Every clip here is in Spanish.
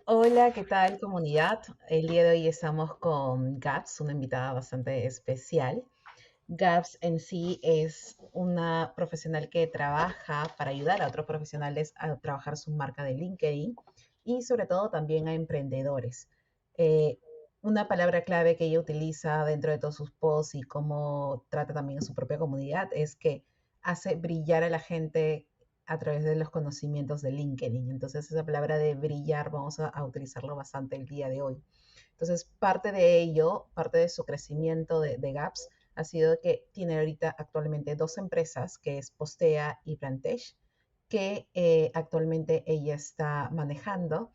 Hola, ¿qué tal comunidad? El día de hoy estamos con Gabs, una invitada bastante especial. Gabs en sí es una profesional que trabaja para ayudar a otros profesionales a trabajar su marca de LinkedIn y sobre todo también a emprendedores. Eh, una palabra clave que ella utiliza dentro de todos sus posts y cómo trata también a su propia comunidad es que hace brillar a la gente a través de los conocimientos de LinkedIn. Entonces esa palabra de brillar vamos a utilizarlo bastante el día de hoy. Entonces parte de ello, parte de su crecimiento de Gaps ha sido que tiene ahorita actualmente dos empresas, que es Postea y Plantage, que actualmente ella está manejando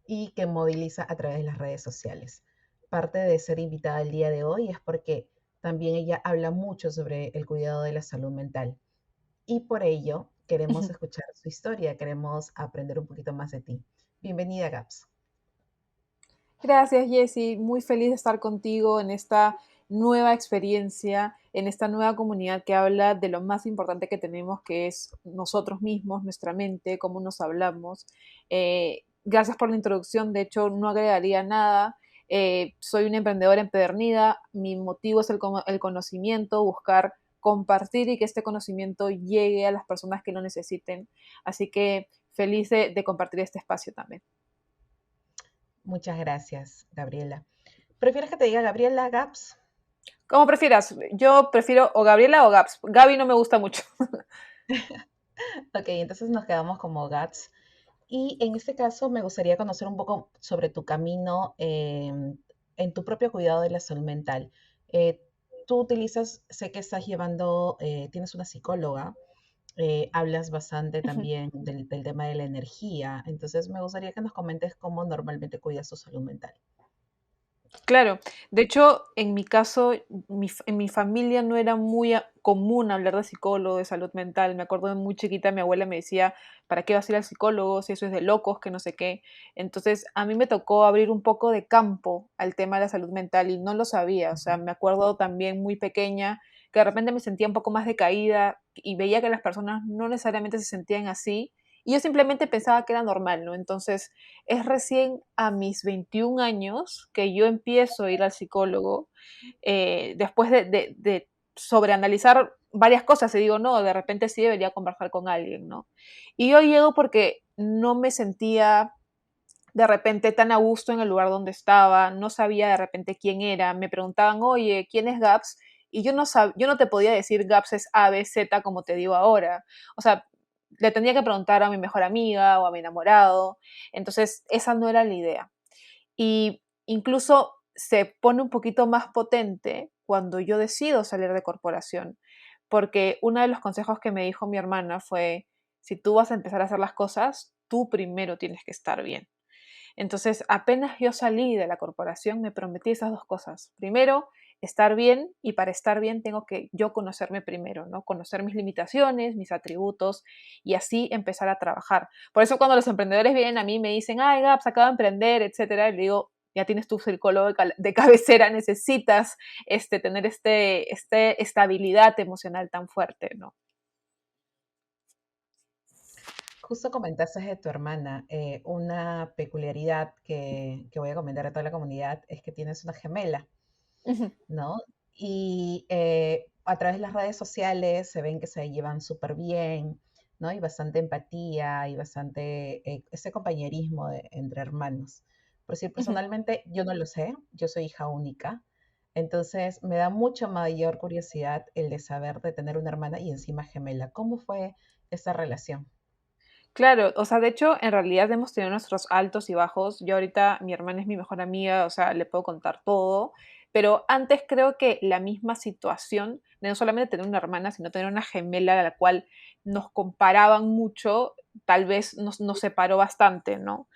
y que moviliza a través de las redes sociales. Parte de ser invitada el día de hoy es porque también ella habla mucho sobre el cuidado de la salud mental y por ello queremos escuchar su historia, queremos aprender un poquito más de ti. Bienvenida, Gaps. Gracias, Jessy. Muy feliz de estar contigo en esta nueva experiencia, en esta nueva comunidad que habla de lo más importante que tenemos, que es nosotros mismos, nuestra mente, cómo nos hablamos. Gracias por la introducción. De hecho, no agregaría nada. Soy una emprendedora empedernida. Mi motivo es el conocimiento, buscar compartir y que este conocimiento llegue a las personas que lo necesiten. Así que feliz de compartir este espacio también. Muchas gracias, Gabriela. ¿Prefieres que te diga Gabriela, Gaps? Como prefieras, yo prefiero o Gabriela o Gaps. Gaby no me gusta mucho. Ok, entonces nos quedamos como Gaps. Y en este caso me gustaría conocer un poco sobre tu camino en tu propio cuidado de la salud mental. Eh, Tú utilizas, sé que estás llevando, tienes una psicóloga, hablas bastante también del tema de la energía, entonces me gustaría que nos comentes cómo normalmente cuidas tu salud mental. Claro, de hecho, en mi caso, en mi familia no era muy común hablar de psicólogo, de salud mental. Me acuerdo de muy chiquita, mi abuela me decía, ¿para qué vas a ir al psicólogo si eso es de locos, que no sé qué? Entonces, a mí me tocó abrir un poco de campo al tema de la salud mental y no lo sabía. O sea, me acuerdo también muy pequeña que de repente me sentía un poco más decaída y veía que las personas no necesariamente se sentían así. Y yo simplemente pensaba que era normal, ¿no? Entonces, es recién a mis 21 años que yo empiezo a ir al psicólogo, después de sobreanalizar varias cosas y digo, no, de repente sí debería conversar con alguien, ¿no? Y yo llego porque no me sentía de repente tan a gusto en el lugar donde estaba, no sabía de repente quién era, me preguntaban, oye, ¿quién es Gaps? Y yo no te podía decir Gaps es A, B, Z como te digo ahora. O sea, le tendría que preguntar a mi mejor amiga o a mi enamorado. Entonces, esa no era la idea. Y incluso se pone un poquito más potente cuando yo decido salir de corporación, porque uno de los consejos que me dijo mi hermana fue, si tú vas a empezar a hacer las cosas, tú primero tienes que estar bien. Entonces, apenas yo salí de la corporación, me prometí esas dos cosas. Primero, estar bien y para estar bien tengo que yo conocerme primero, ¿no? Conocer mis limitaciones, mis atributos y así empezar a trabajar. Por eso cuando los emprendedores vienen a mí y me dicen, ay, Gaps, acabo de emprender, etcétera, y le digo, ya tienes tu psicólogo de cabecera, necesitas tener estabilidad emocional tan fuerte, ¿no? Justo comentaste de tu hermana, una peculiaridad que voy a comentar a toda la comunidad es que tienes una gemela, ¿no? Y a través de las redes sociales se ven que se llevan súper bien, ¿no? Y bastante empatía y bastante ese compañerismo entre hermanos. Por decir, personalmente yo no lo sé, yo soy hija única, entonces me da mucha mayor curiosidad el de saber de tener una hermana y encima gemela. ¿Cómo fue esa relación? Claro, o sea, de hecho, en realidad hemos tenido nuestros altos y bajos. Yo ahorita, mi hermana es mi mejor amiga, o sea, le puedo contar todo, pero antes creo que la misma situación, de no solamente tener una hermana, sino tener una gemela a la cual nos comparaban mucho, tal vez nos separó bastante, ¿no?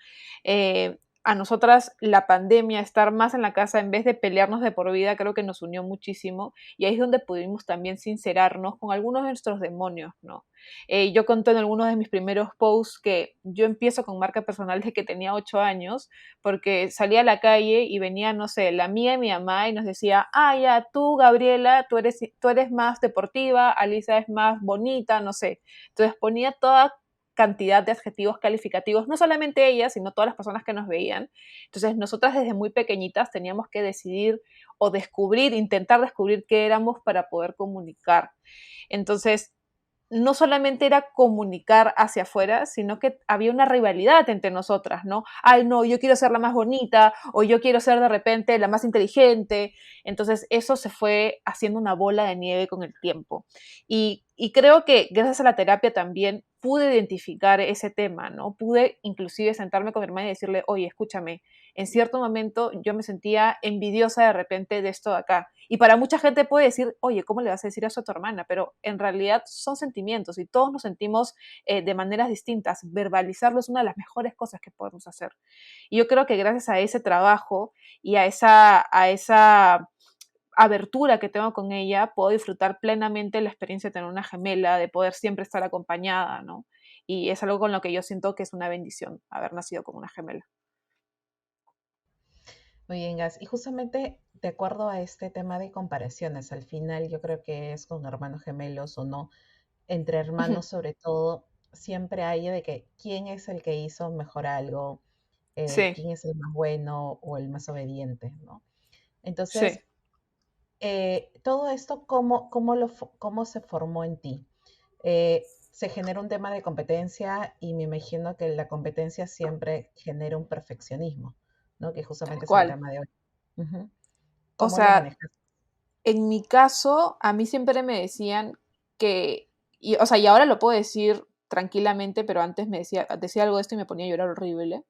A nosotras la pandemia, estar más en la casa en vez de pelearnos de por vida, creo que nos unió muchísimo y ahí es donde pudimos también sincerarnos con algunos de nuestros demonios, ¿no? Yo conté en algunos de mis primeros posts que yo empiezo con marca personal desde que tenía 8 años, porque salía a la calle y venía, no sé, la mía y mi mamá y nos decía, ah, ya, tú, Gabriela, tú eres más deportiva, Alisa es más bonita, no sé. Entonces ponía toda cantidad de adjetivos calificativos, no solamente ella, sino todas las personas que nos veían. Entonces, nosotras desde muy pequeñitas teníamos que decidir o descubrir, intentar descubrir qué éramos para poder comunicar. Entonces, no solamente era comunicar hacia afuera, sino que había una rivalidad entre nosotras, ¿no? Ay, no, yo quiero ser la más bonita, o yo quiero ser de repente la más inteligente. Entonces, eso se fue haciendo una bola de nieve con el tiempo. Y creo que gracias a la terapia también pude identificar ese tema, ¿no? Pude inclusive sentarme con mi hermana y decirle, oye, escúchame, en cierto momento yo me sentía envidiosa de repente de esto de acá. Y para mucha gente puede decir, oye, ¿cómo le vas a decir eso a tu hermana? Pero en realidad son sentimientos y todos nos sentimos de maneras distintas. Verbalizarlo es una de las mejores cosas que podemos hacer. Y yo creo que gracias a ese trabajo y a esa abertura que tengo con ella, puedo disfrutar plenamente la experiencia de tener una gemela, de poder siempre estar acompañada, ¿no? Y es algo con lo que yo siento que es una bendición haber nacido con una gemela. Muy bien, Gas. Y justamente de acuerdo a este tema de comparaciones, al final yo creo que es con hermanos gemelos o no, entre hermanos sobre todo, siempre hay de que quién es el que hizo mejor algo, Sí, quién es el más bueno o el más obediente, ¿no? Entonces, sí. todo esto, ¿cómo se formó en ti? Se genera un tema de competencia y me imagino que la competencia siempre genera un perfeccionismo, ¿no? Que Tal justamente es el cual. tema de hoy. Ujú. O ¿Cómo lo sea, manejas? en mi caso, a mí siempre me decían que, o sea, y ahora lo puedo decir tranquilamente, pero antes decía algo de esto y me ponía a llorar horrible.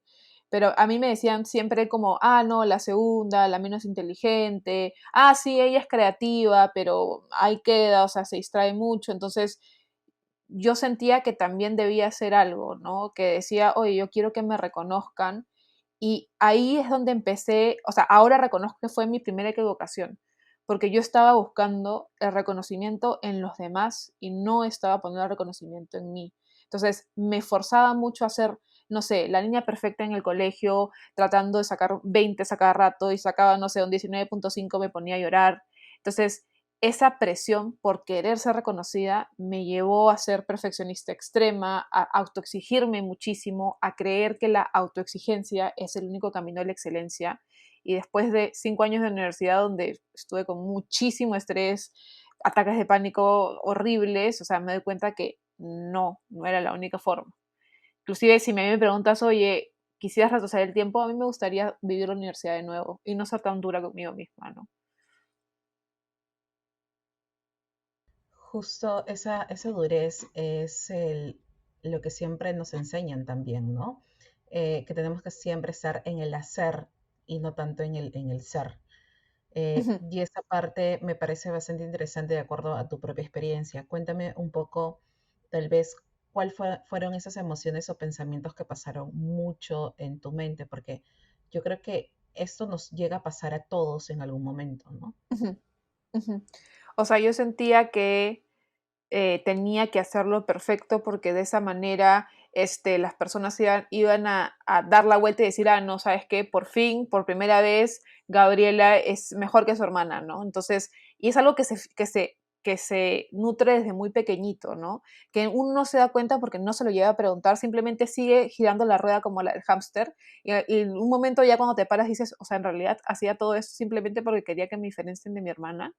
Pero a mí me decían siempre como, ah, no, la segunda, la menos inteligente, ah, sí, ella es creativa, pero ahí queda, o sea, se distrae mucho. Entonces, yo sentía que también debía hacer algo, ¿no? Que decía, oye, yo quiero que me reconozcan. Y ahí es donde empecé, o sea, ahora reconozco que fue mi primera equivocación, porque yo estaba buscando el reconocimiento en los demás y no estaba poniendo el reconocimiento en mí. Entonces, me forzaba mucho a hacer, no sé, la línea perfecta en el colegio, tratando de sacar 20 a cada rato y sacaba, no sé, un 19.5, me ponía a llorar. Entonces, esa presión por querer ser reconocida me llevó a ser perfeccionista extrema, a autoexigirme muchísimo, a creer que la autoexigencia es el único camino a la excelencia. Y después de 5 años de universidad donde estuve con muchísimo estrés, ataques de pánico horribles, o sea, me doy cuenta que no era la única forma. Inclusive si me preguntas, oye, ¿quisieras retroceder el tiempo? A mí me gustaría vivir la universidad de nuevo y no ser tan dura conmigo misma, ¿no? Justo esa durez es lo que siempre nos enseñan también, ¿no? Que tenemos que siempre estar en el hacer y no tanto en el ser. Y esa parte me parece bastante interesante de acuerdo a tu propia experiencia. Cuéntame un poco, tal vez, fueron esas emociones o pensamientos que pasaron mucho en tu mente, porque yo creo que esto nos llega a pasar a todos en algún momento, ¿no? Ujú, ujú. O sea, yo sentía que tenía que hacerlo perfecto porque de esa manera las personas iban a dar la vuelta y decir, ah, no, ¿sabes qué? Por fin, por primera vez, Gabriela es mejor que su hermana, ¿no? Entonces, y es algo que se nutre desde muy pequeñito, ¿no? Que uno no se da cuenta porque no se lo lleva a preguntar, simplemente sigue girando la rueda como la del hámster y en un momento ya cuando te paras dices, o sea, en realidad hacía todo esto simplemente porque quería que me diferencien de mi hermana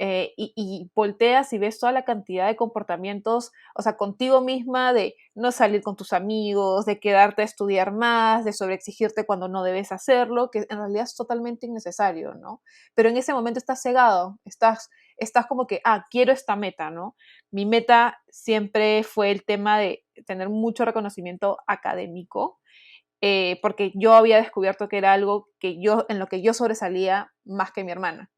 y volteas y ves toda la cantidad de comportamientos, o sea, contigo misma, de no salir con tus amigos, de quedarte a estudiar más, de sobreexigirte cuando no debes hacerlo, que en realidad es totalmente innecesario, ¿no? Pero en ese momento estás cegado, estás como que, ah, quiero esta meta, ¿no? Mi meta siempre fue el tema de tener mucho reconocimiento académico, porque yo había descubierto que era algo en lo que yo sobresalía más que mi hermana.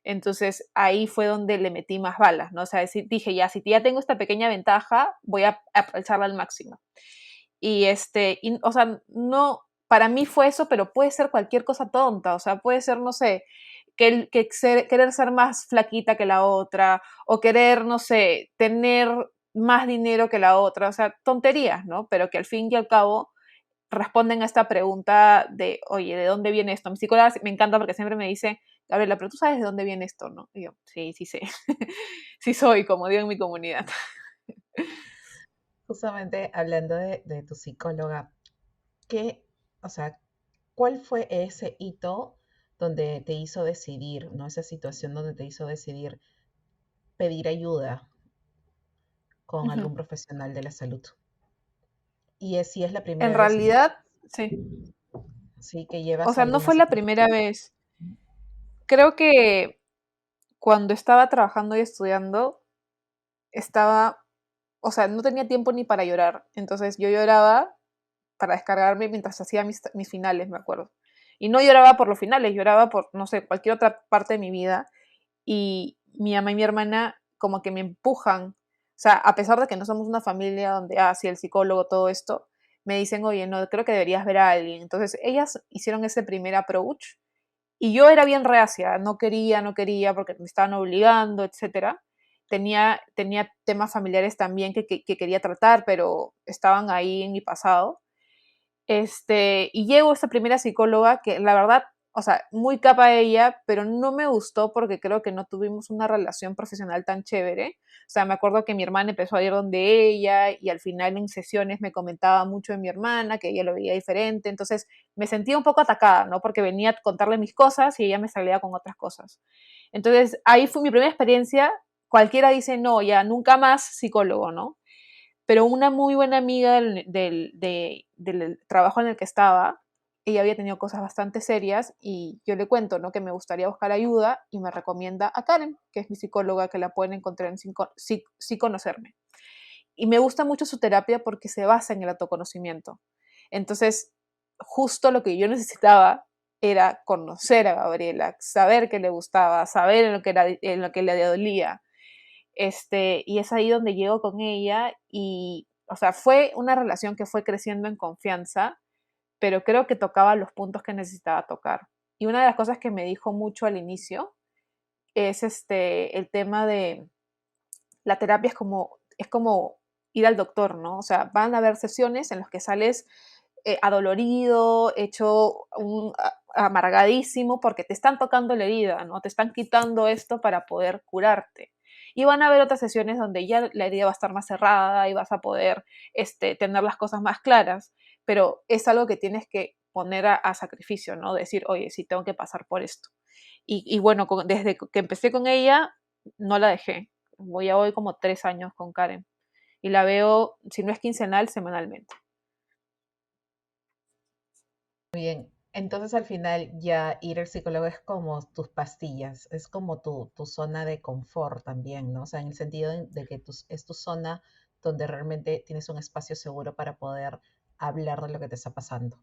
Entonces ahí fue donde le metí más balas, ¿no? O sea, dije, ya, si ya tengo esta pequeña ventaja, voy a aprovecharla al máximo. O sea, no, para mí fue eso, pero puede ser cualquier cosa tonta, o sea, puede ser, no sé, querer ser más flaquita que la otra, o querer, no sé, tener más dinero que la otra, o sea, tonterías, ¿no? Pero que al fin y al cabo responden a esta pregunta de, oye, ¿de dónde viene esto? Mi psicóloga me encanta porque siempre me dice, Gabriela, pero tú sabes de dónde viene esto, ¿no? Y yo, sí, sí sé, sí soy, como digo en mi comunidad. Justamente hablando de tu psicóloga, ¿qué, o sea, cuál fue ese hito donde te hizo decidir, ¿no? Esa situación donde te hizo decidir pedir ayuda con Ujú. algún profesional de la salud. Y es, si es la En primera vez, realidad, sí. sí, que O llevas sea, no alguna fue la situación. primera vez. Creo que cuando estaba trabajando y estudiando, estaba, o sea, no tenía tiempo ni para llorar. Entonces yo lloraba para descargarme mientras hacía mis finales, me acuerdo. Y no lloraba por los finales, lloraba por, no sé, cualquier otra parte de mi vida. Y mi mamá y mi hermana como que me empujan. O sea, a pesar de que no somos una familia donde, sí, el psicólogo, todo esto, me dicen, oye, no, creo que deberías ver a alguien. Entonces ellas hicieron ese primer approach y yo era bien reacia, no quería porque me estaban obligando, etcétera. Tenía temas familiares también que quería tratar, pero estaban ahí en mi pasado. Y llego a esta primera psicóloga que la verdad, o sea, muy capa ella, pero no me gustó porque creo que no tuvimos una relación profesional tan chévere. O sea, me acuerdo que mi hermana empezó a ir donde ella y al final en sesiones me comentaba mucho de mi hermana, que ella lo veía diferente. Entonces me sentía un poco atacada, ¿no? Porque venía a contarle mis cosas y ella me salía con otras cosas. Entonces ahí fue mi primera experiencia. Cualquiera dice, no, ya nunca más psicólogo, ¿no? Pero una muy buena amiga del trabajo en el que estaba, ella había tenido cosas bastante serias y yo le cuento, ¿no? Que me gustaría buscar ayuda y me recomienda a Karen, que es mi psicóloga, que la pueden encontrar en Sí Conocerme. Y me gusta mucho su terapia porque se basa en el autoconocimiento. Entonces, justo lo que yo necesitaba era conocer a Gabriela, saber qué le gustaba, saber en lo que le dolía, y es ahí donde llego con ella y, o sea, fue una relación que fue creciendo en confianza, pero creo que tocaba los puntos que necesitaba tocar. Y una de las cosas que me dijo mucho al inicio es el tema de la terapia es como ir al doctor, ¿no? O sea, van a haber sesiones en las que sales adolorido, hecho amargadísimo, porque te están tocando la herida, ¿no? Te están quitando esto para poder curarte. Y van a haber otras sesiones donde ya la herida va a estar más cerrada y vas a poder tener las cosas más claras, pero es algo que tienes que poner a sacrificio, ¿no? Decir, oye, sí, tengo que pasar por esto. Y bueno, desde que empecé con ella, no la dejé. Voy a hoy como 3 años con Karen. Y la veo, si no es quincenal, semanalmente. Muy bien. Entonces al final ya ir al psicólogo es como tus pastillas, es como tu zona de confort también, ¿no? O sea, en el sentido de que es tu zona donde realmente tienes un espacio seguro para poder hablar de lo que te está pasando.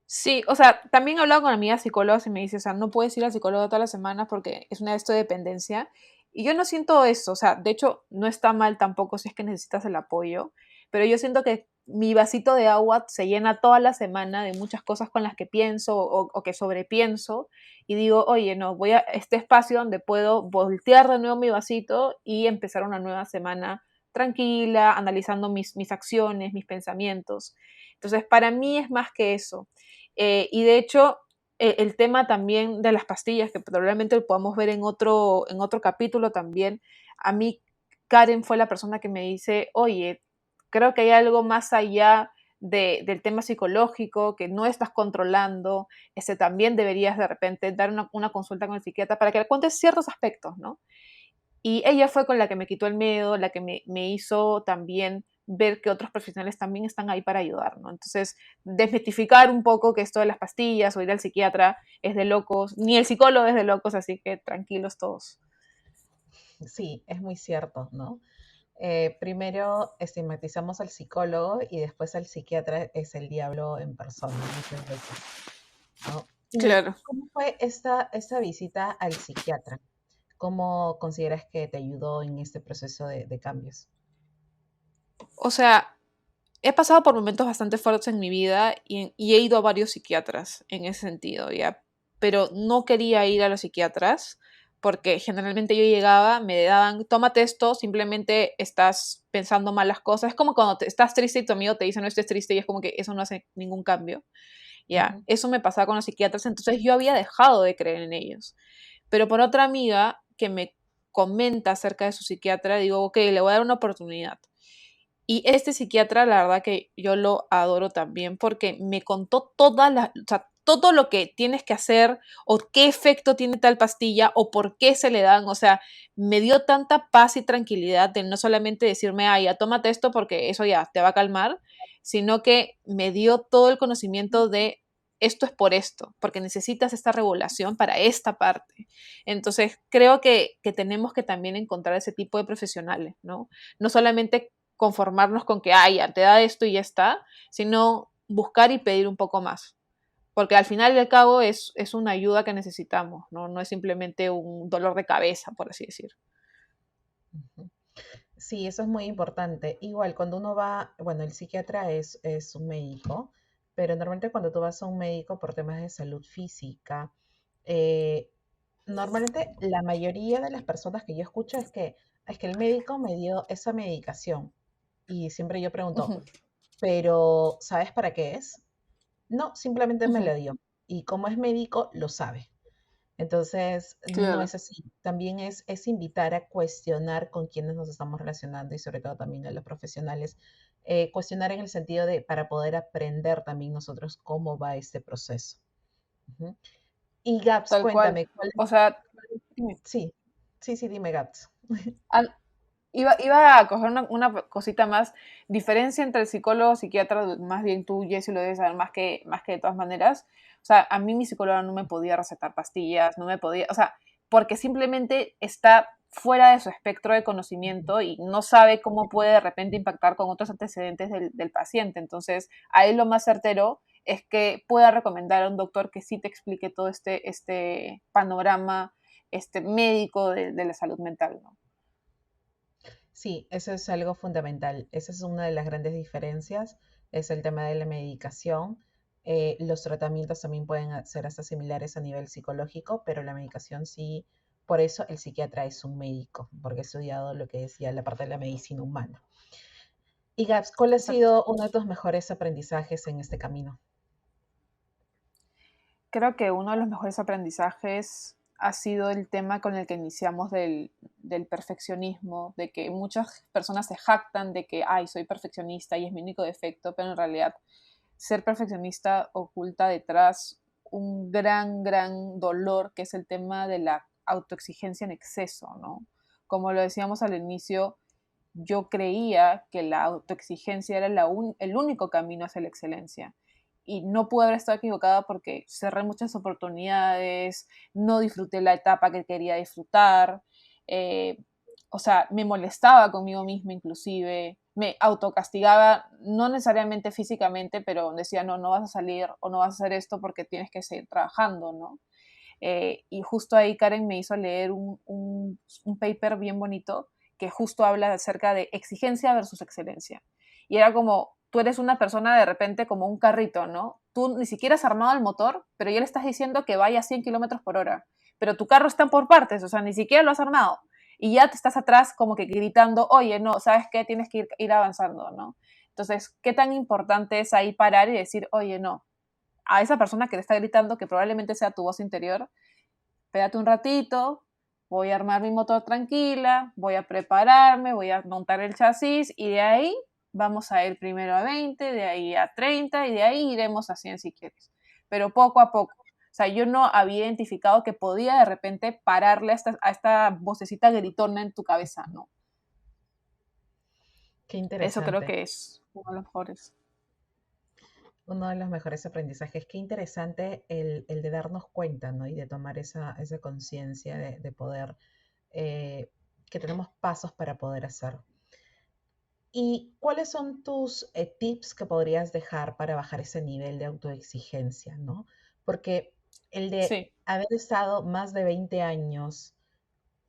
Sí, o sea, también he hablado con amigas psicólogas y me dice, o sea, no puedes ir al psicólogo todas las semanas porque es una de esto de dependencia. Y yo no siento eso, o sea, de hecho, no está mal tampoco si es que necesitas el apoyo, pero yo siento que mi vasito de agua se llena toda la semana de muchas cosas con las que pienso o que sobrepienso y digo, oye, no, voy a este espacio donde puedo voltear de nuevo mi vasito y empezar una nueva semana tranquila, analizando mis acciones, mis pensamientos. Entonces, para mí es más que eso. Y de hecho, el tema también de las pastillas, que probablemente lo podamos ver en otro capítulo también, a mí Karen fue la persona que me dice, oye, creo que hay algo más allá del tema psicológico que no estás controlando, también deberías de repente dar una consulta con el psiquiatra para que le cuentes ciertos aspectos, ¿no? Y ella fue con la que me quitó el miedo, la que me hizo también ver que otros profesionales también están ahí para ayudar, ¿no? Entonces, desmitificar un poco que esto de las pastillas o ir al psiquiatra es de locos, ni el psicólogo es de locos, así que tranquilos todos. Sí, es muy cierto, ¿no? Primero estigmatizamos al psicólogo y después al psiquiatra es el diablo en persona muchas veces, ¿no? ¿Y Claro. cómo fue esta visita al psiquiatra? ¿Cómo consideras que te ayudó en este proceso de cambios? O sea, he pasado por momentos bastante fuertes en mi vida y he ido a varios psiquiatras en ese sentido, ¿ya? Pero no quería ir a los psiquiatras porque generalmente yo llegaba, me daban, tómate esto, simplemente estás pensando mal las cosas. Es como cuando estás triste y tu amigo te dice no estés triste y es como que eso no hace ningún cambio, ¿ya? Ujú. Eso me pasaba con los psiquiatras, entonces yo había dejado de creer en ellos. Pero por otra amiga que me comenta acerca de su psiquiatra, digo, ok, le voy a dar una oportunidad. Y este psiquiatra, la verdad que yo lo adoro también porque me contó o sea, todo lo que tienes que hacer o qué efecto tiene tal pastilla o por qué se le dan. O sea, me dio tanta paz y tranquilidad de no solamente decirme, ah, ya tómate esto porque eso ya te va a calmar, sino que me dio todo el conocimiento de esto es por esto, porque necesitas esta regulación para esta parte. Entonces, creo que tenemos que también encontrar ese tipo de profesionales, ¿no? No solamente conformarnos con que, ah, ya te da esto y ya está, sino buscar y pedir un poco más. Porque al final y al cabo es una ayuda que necesitamos, ¿no? No es simplemente un dolor de cabeza, por así decir. Ujú. Sí, eso es muy importante. Igual, cuando uno va, bueno, el psiquiatra es un médico, pero normalmente cuando tú vas a un médico por temas de salud física, eh, normalmente la mayoría de las personas que yo escucho es que el médico me dio esa medicación y siempre yo pregunto, Ujú, pero ¿sabes para qué es? No, simplemente me ujú, la dio. Y como es médico, lo sabe. Entonces, no claro, es así. También es invitar a cuestionar con quienes nos estamos relacionando y sobre todo también a los profesionales. Cuestionar en el sentido de para poder aprender también nosotros cómo va este proceso. Ujú. Y Gaps, tal cual. cuéntame, ¿cuál O sea, es- dime. Sí, sí, dime Gaps. Al- iba a coger una cosita más. Diferencia entre el psicólogo y psiquiatra, más bien tú, Jessy, lo debes saber más que de todas maneras. O sea, a mí mi psicóloga no me podía recetar pastillas, no me podía, o sea, porque simplemente está fuera de su espectro de conocimiento y no sabe cómo puede de repente impactar con otros antecedentes del paciente. Entonces, ahí lo más certero es que pueda recomendar a un doctor que sí te explique todo este panorama médico de la salud mental, ¿no? Sí, eso es algo fundamental. Esa es una de las grandes diferencias, es el tema de la medicación. Los tratamientos también pueden ser hasta similares a nivel psicológico, pero la medicación sí, por eso el psiquiatra es un médico, porque ha estudiado lo que es ya la parte de la medicina humana. Y Gabs, ¿cuál ha Exacto. sido uno de tus mejores aprendizajes en este camino? Creo que uno de los mejores aprendizajes ha sido el tema con el que iniciamos del perfeccionismo, de que muchas personas se jactan de que, ay, soy perfeccionista y es mi único defecto, pero en realidad ser perfeccionista oculta detrás un gran, gran dolor que es el tema de la autoexigencia en exceso, ¿no? Como lo decíamos al inicio, yo creía que la autoexigencia era el único camino hacia la excelencia. Y no pude haber estado equivocada porque cerré muchas oportunidades, no disfruté la etapa que quería disfrutar, eh, o sea, me molestaba conmigo misma inclusive, me autocastigaba, no necesariamente físicamente, pero decía, no, no vas a salir o no vas a hacer esto porque tienes que seguir trabajando, ¿no? Y justo ahí Karen me hizo leer un paper bien bonito que justo habla acerca de exigencia versus excelencia. Y era como, tú eres una persona de repente como un carrito, ¿no? Tú ni siquiera has armado el motor, pero ya le estás diciendo que vaya a 100 kilómetros por hora. Pero tu carro está por partes, o sea, ni siquiera lo has armado. Y ya te estás atrás como que gritando, oye, no, ¿sabes qué? Tienes que ir avanzando, ¿no? Entonces, ¿qué tan importante es ahí parar y decir, oye, no, a esa persona que te está gritando, que probablemente sea tu voz interior, espérate un ratito, voy a armar mi motor tranquila, voy a prepararme, voy a montar el chasis y de ahí vamos a ir primero a 20, de ahí a 30 y de ahí iremos a 100 si quieres. Pero poco a poco. O sea, yo no había identificado que podía de repente pararle a esta vocecita gritona en tu cabeza, ¿no? Qué Eso creo interesante. que es uno de los mejores. Uno de los mejores aprendizajes. Qué interesante el de darnos cuenta, ¿no? Y de tomar esa conciencia de poder, eh, que tenemos pasos para poder hacer. ¿Y cuáles son tus tips que podrías dejar para bajar ese nivel de autoexigencia, ¿no? Porque el de Sí. haber estado más de 20 años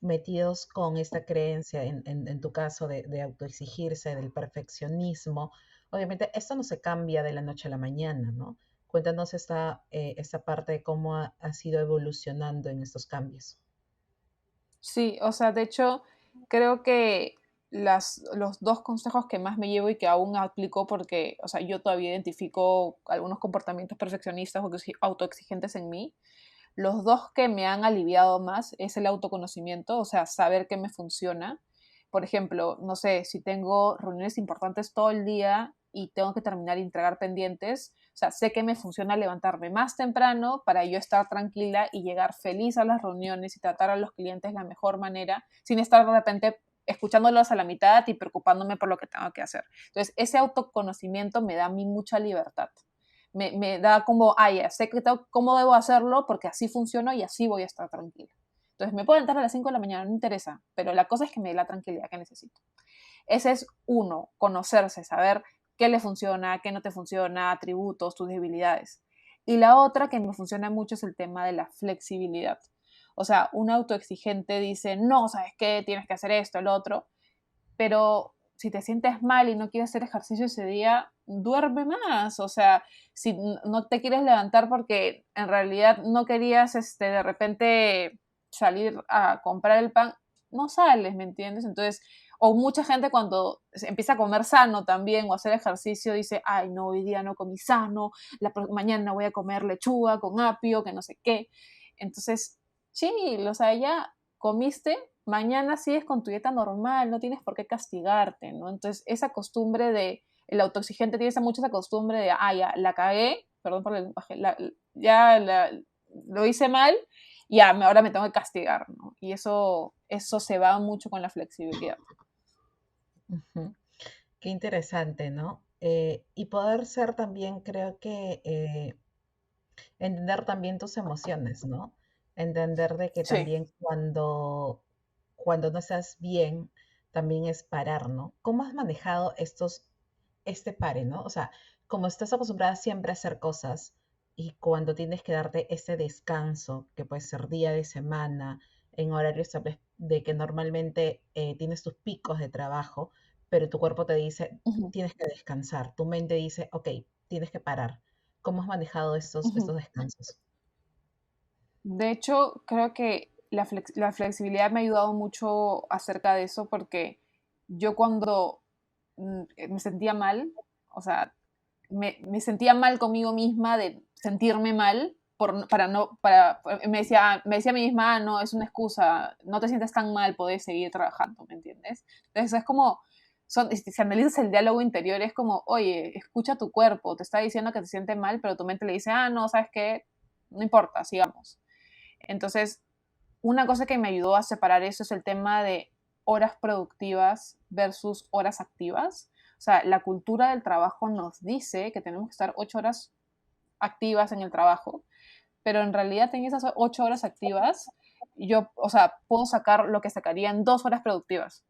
metidos con esta creencia, en tu caso, de autoexigirse, del perfeccionismo, obviamente esto no se cambia de la noche a la mañana, ¿no? Cuéntanos esta parte de cómo has ido evolucionando en estos cambios. Sí, o sea, de hecho, creo que los dos consejos que más me llevo y que aún aplico porque, o sea, yo todavía identifico algunos comportamientos perfeccionistas o autoexigentes en mí, los dos que me han aliviado más es el autoconocimiento, o sea, saber qué me funciona, por ejemplo, no sé, si tengo reuniones importantes todo el día y tengo que terminar y entregar pendientes, o sea, sé que me funciona levantarme más temprano para yo estar tranquila y llegar feliz a las reuniones y tratar a los clientes de la mejor manera, sin estar de repente escuchándolos a la mitad y preocupándome por lo que tengo que hacer. Entonces, ese autoconocimiento me da a mí mucha libertad. Me da como, ya sé que cómo debo hacerlo porque así funciona y así voy a estar tranquila. Entonces, me puedo levantar a las 5 de la mañana, no me interesa, pero la cosa es que me dé la tranquilidad que necesito. Ese es uno, conocerse, saber qué le funciona, qué no te funciona, atributos, tus debilidades. Y la otra que me funciona mucho es el tema de la flexibilidad. O sea, un autoexigente dice, no, ¿sabes qué? Tienes que hacer esto, el otro. Pero si te sientes mal y no quieres hacer ejercicio ese día, duerme más. O sea, si no te quieres levantar porque en realidad no querías de repente salir a comprar el pan, no sales, ¿me entiendes? Entonces, o mucha gente cuando empieza a comer sano también o hacer ejercicio dice, ay, no, hoy día no comí sano, mañana voy a comer lechuga con apio, que no sé qué. Entonces, chill, o sea, ya comiste, mañana sigues con tu dieta normal, no tienes por qué castigarte, ¿no? Entonces, esa costumbre el autoexigente tiene mucho esa costumbre de, ya, la cagué, perdón por el lenguaje, lo hice mal, ya, ahora me tengo que castigar, ¿no? Y eso se va mucho con la flexibilidad. Ujú. Qué interesante, ¿no? Y poder ser también, creo que entender también tus emociones, ¿no? Entender de que Sí. también cuando no estás bien, también es parar, ¿no? ¿Cómo has manejado este pare, ¿no? O sea, como estás acostumbrada siempre a hacer cosas y cuando tienes que darte ese descanso, que puede ser día de semana, en horarios tal vez de que normalmente tienes tus picos de trabajo, pero tu cuerpo te dice, Ujú, tienes que descansar, tu mente dice, ok, tienes que parar. ¿Cómo has manejado ujú. estos descansos? De hecho, creo que la flexibilidad me ha ayudado mucho acerca de eso porque yo cuando me sentía mal, o sea, me sentía mal conmigo misma de sentirme mal para no, me decía a mí misma, no, es una excusa, no te sientes tan mal, podés seguir trabajando, ¿me entiendes? Entonces es como, si analizas el diálogo interior, es como, oye, escucha tu cuerpo, te está diciendo que te siente mal, pero tu mente le dice, no, ¿sabes qué? No importa, sigamos. Entonces, una cosa que me ayudó a separar eso es el tema de horas productivas versus horas activas. O sea, la cultura del trabajo nos dice que tenemos que estar 8 horas activas en el trabajo, pero en realidad en esas 8 horas activas yo, o sea, puedo sacar lo que sacaría en 2 horas productivas.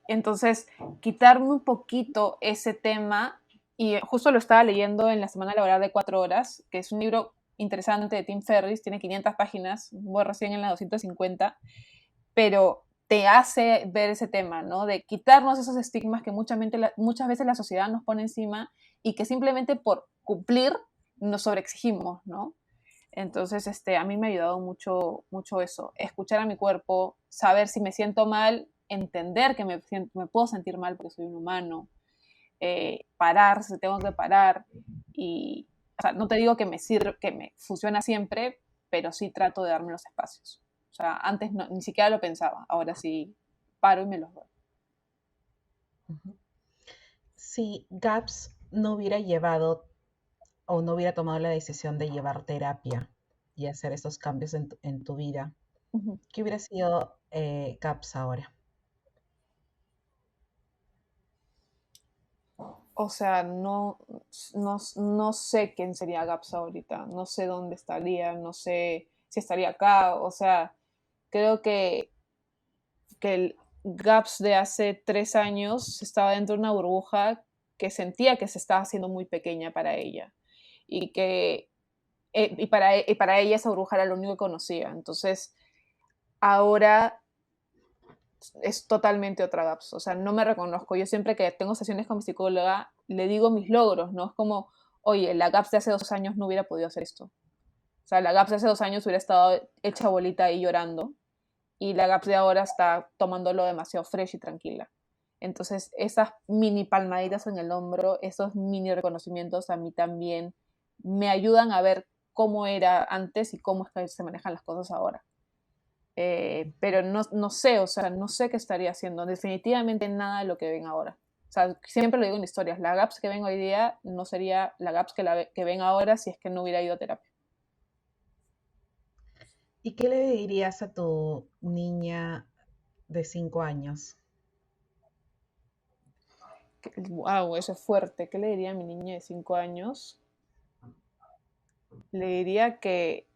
Entonces, quitarme un poquito ese tema, y justo lo estaba leyendo en la Semana Laboral de 4 Horas, que es un libro interesante de Tim Ferriss, tiene 500 páginas, voy recién en la 250, pero te hace ver ese tema, ¿no? De quitarnos esos estigmas que muchas veces la sociedad nos pone encima y que simplemente por cumplir nos sobreexigimos, ¿no? Entonces, a mí me ha ayudado mucho, mucho eso, escuchar a mi cuerpo, saber si me siento mal, entender que me puedo sentir mal porque soy un humano, parar si tengo que parar y, o sea, no te digo que que me funciona siempre, pero sí trato de darme los espacios. O sea, antes ni siquiera lo pensaba, ahora sí paro y me los doy. Ujú. Si GAPS no hubiera llevado o no hubiera tomado la decisión de llevar terapia y hacer esos cambios en tu vida, Ujú. ¿qué hubiera sido GAPS ahora? O sea, no sé quién sería Gaps ahorita, no sé dónde estaría, no sé si estaría acá, o sea, creo que el Gaps de hace 3 años estaba dentro de una burbuja que sentía que se estaba haciendo muy pequeña para ella y que y para ella esa burbuja era lo único que conocía. Entonces, ahora es totalmente otra GAPS. O sea, no me reconozco. Yo siempre que tengo sesiones con mi psicóloga, le digo mis logros, ¿no? Es como, oye, la GAPS de hace 2 años no hubiera podido hacer esto. O sea, la GAPS de hace 2 años hubiera estado hecha bolita ahí llorando y la GAPS de ahora está tomándolo demasiado fresh y tranquila. Entonces, esas mini palmaditas en el hombro, esos mini reconocimientos a mí también me ayudan a ver cómo era antes y cómo es que se manejan las cosas ahora. Pero no sé, o sea, no sé qué estaría haciendo. Definitivamente nada de lo que ven ahora. O sea, siempre lo digo en historias, la GAPS que ven hoy día no sería la GAPS que ven ahora si es que no hubiera ido a terapia. ¿Y qué le dirías a tu niña de 5 años? Wow, eso es fuerte. ¿Qué le diría a mi niña de 5 años? Le diría que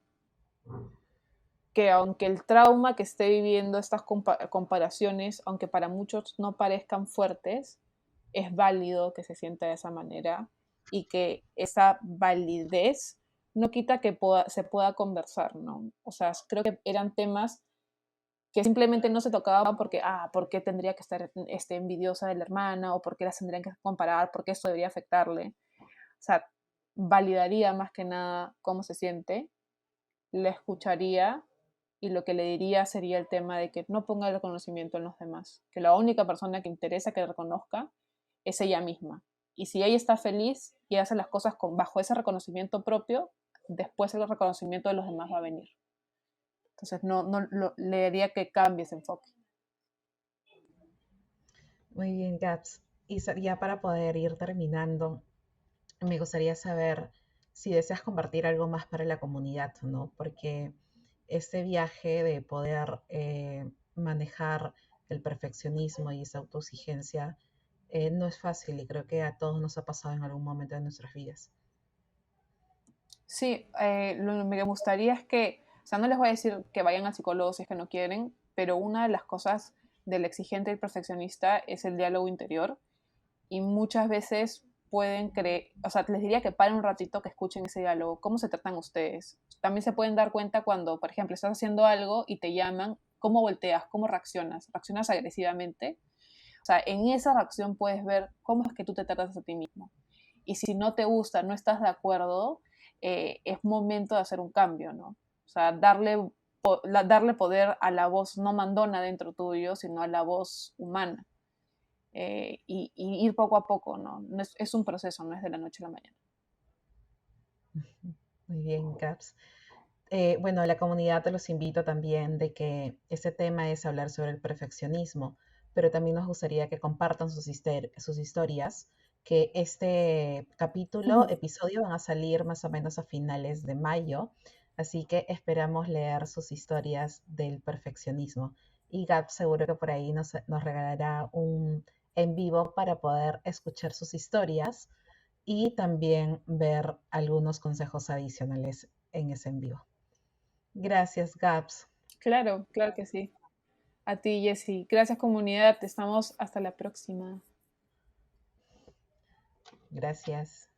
aunque el trauma que esté viviendo, estas comparaciones, aunque para muchos no parezcan fuertes, es válido que se sienta de esa manera y que esa validez no quita que se pueda conversar, ¿no? O sea, creo que eran temas que simplemente no se tocaban porque, ¿por qué tendría que estar envidiosa de la hermana? ¿O por qué las tendrían que comparar? ¿Por qué esto debería afectarle? O sea, validaría más que nada cómo se siente, le escucharía y lo que le diría sería el tema de que no ponga el reconocimiento en los demás, que la única persona que interesa que reconozca es ella misma. Y si ella está feliz y hace las cosas bajo ese reconocimiento propio, después el reconocimiento de los demás va a venir. Entonces le diría que cambie ese enfoque. Muy bien, Gats. Y ya para poder ir terminando, me gustaría saber si deseas compartir algo más para la comunidad, ¿no? Porque este viaje de poder manejar el perfeccionismo y esa autoexigencia no es fácil y creo que a todos nos ha pasado en algún momento de nuestras vidas. Sí, lo que me gustaría es que, o sea, no les voy a decir que vayan al psicólogo si es que no quieren, pero una de las cosas del exigente y el perfeccionista es el diálogo interior y muchas veces pueden creer, o sea, les diría que paren un ratito, que escuchen ese diálogo, cómo se tratan ustedes. También se pueden dar cuenta cuando, por ejemplo, estás haciendo algo y te llaman, cómo volteas, cómo reaccionas, reaccionas agresivamente. O sea, en esa reacción puedes ver cómo es que tú te tratas a ti mismo. Y si no te gusta, no estás de acuerdo, es momento de hacer un cambio, ¿no? O sea, darle poder a la voz no mandona dentro tuyo, sino a la voz humana. Y ir poco a poco, ¿no? Es un proceso, no es de la noche a la mañana. Muy bien, Caps. Bueno, a la comunidad te los invito también de que este tema es hablar sobre el perfeccionismo, pero también nos gustaría que compartan sus historias, que este capítulo, episodio van a salir más o menos a finales de mayo, así que esperamos leer sus historias del perfeccionismo. Y Gab seguro que por ahí nos regalará un en vivo para poder escuchar sus historias y también ver algunos consejos adicionales en ese en vivo. Gracias, Gabs. Claro, claro que sí. A ti, Jessy. Gracias, comunidad. Estamos hasta la próxima. Gracias.